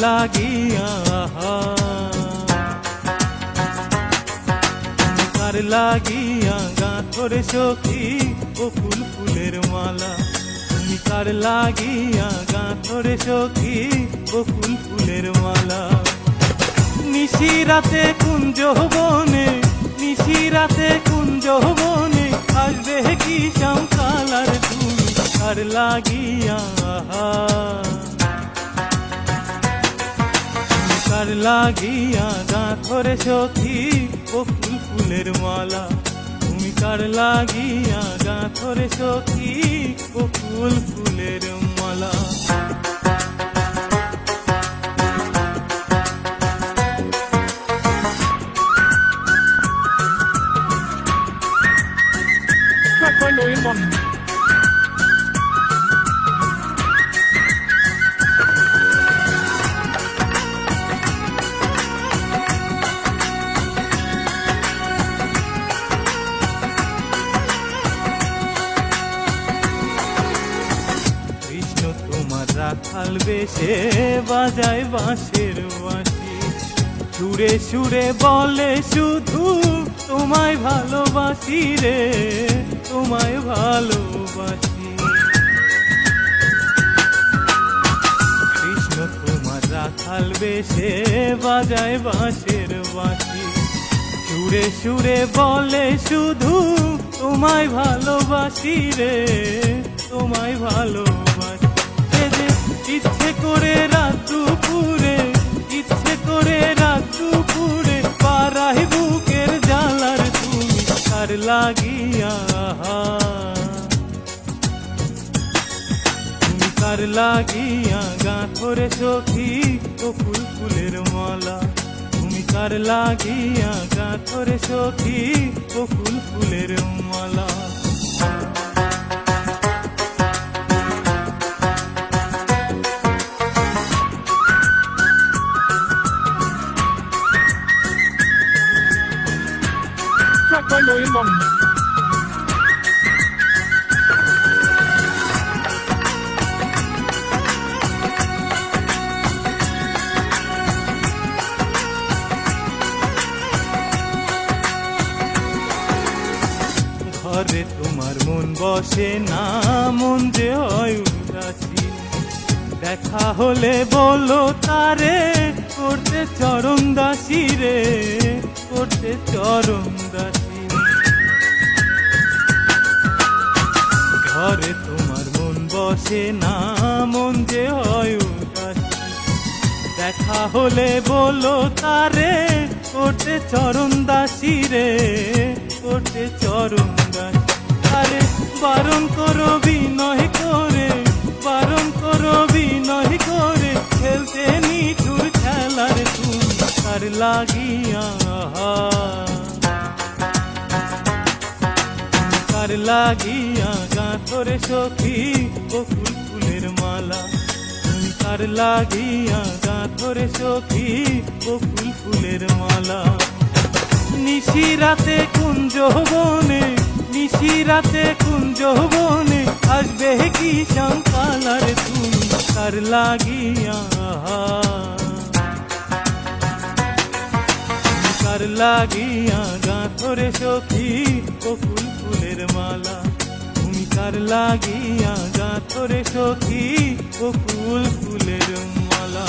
লাগিয়া কার লাগিয়া গাঁথরে সখী বকুল ফুলের মালা। তুমি কার লাগিয়া গাঁথরে সখী বকুল ফুলের মালা। নিশিরাতে কুঞ্জ বনে নিশিরাতে কুঞ্জ বনে আসবে কি শ্যামকালার তুমি কার লাগিয়া কার লাগিয়া গাঁথরে সখী বকুল ফুলের মালা। তুমি কার লাগিয়া গাঁথরে সখী বকুল ফুলের মালা। রাখাল বেশে বাজায় বাঁশের বাঁশি। সুরে সুরে বলে শুধু তোমায় ভালোবাসি রে তোমায় ভালোবাসি। কৃষ্ণ তোমার রাখাল বেশে বাজায় বাঁশের বাঁশি। সুরে সুরে বলে শুধু তোমায় ভালোবাসি রে তোমায় ভালোবাসি। ইচ্ছে করে রাত দুপুরে ইচ্ছে করে রাত দুপুরে পারাই বুকের জ্বালার তুমি কার লাগিয়া তুমি কার লাগিয়া গাঁথরে সখী বকুল ফুলের মালা। তুমি কার লাগিয়া গাঁথরে সখী বকুল ফুলের মালা। ঘরে তোমার মন বসে না মন যে হয় উদাসী। দেখা হলে বলো তারে করতে চরণ দাসী রে করতে চরণ দাসী। ঘরে তোমার মন বসে না মন যে হয় উদাসী। দেখা হলে বলো তারে করতে চরণ দাসী রে করতে চরণ দাসী। আরে বারণ করো বিনয় করে বারণ করো বিনয় করে খেলতে নিঠুর খেলার তুমি কার লাগিয়া কার লাগিয়া গাঁথরে সখী বকুল ফুলের মালা। তুমি কার লাগিয়া গাঁথরে সখী বকুল ফুলের মালা। নিশিরাতে কুঞ্জ বনে নিশিরাতে কুঞ্জ বনে আসবে কি শ্যামকালার তুমি কার লাগিয়া কার লাগিয়া গাঁথরে সখী বকুল ফুলের মালা। তুমি কার লাগিয়া গাঁথরে সখী বকুল ফুলের মালা।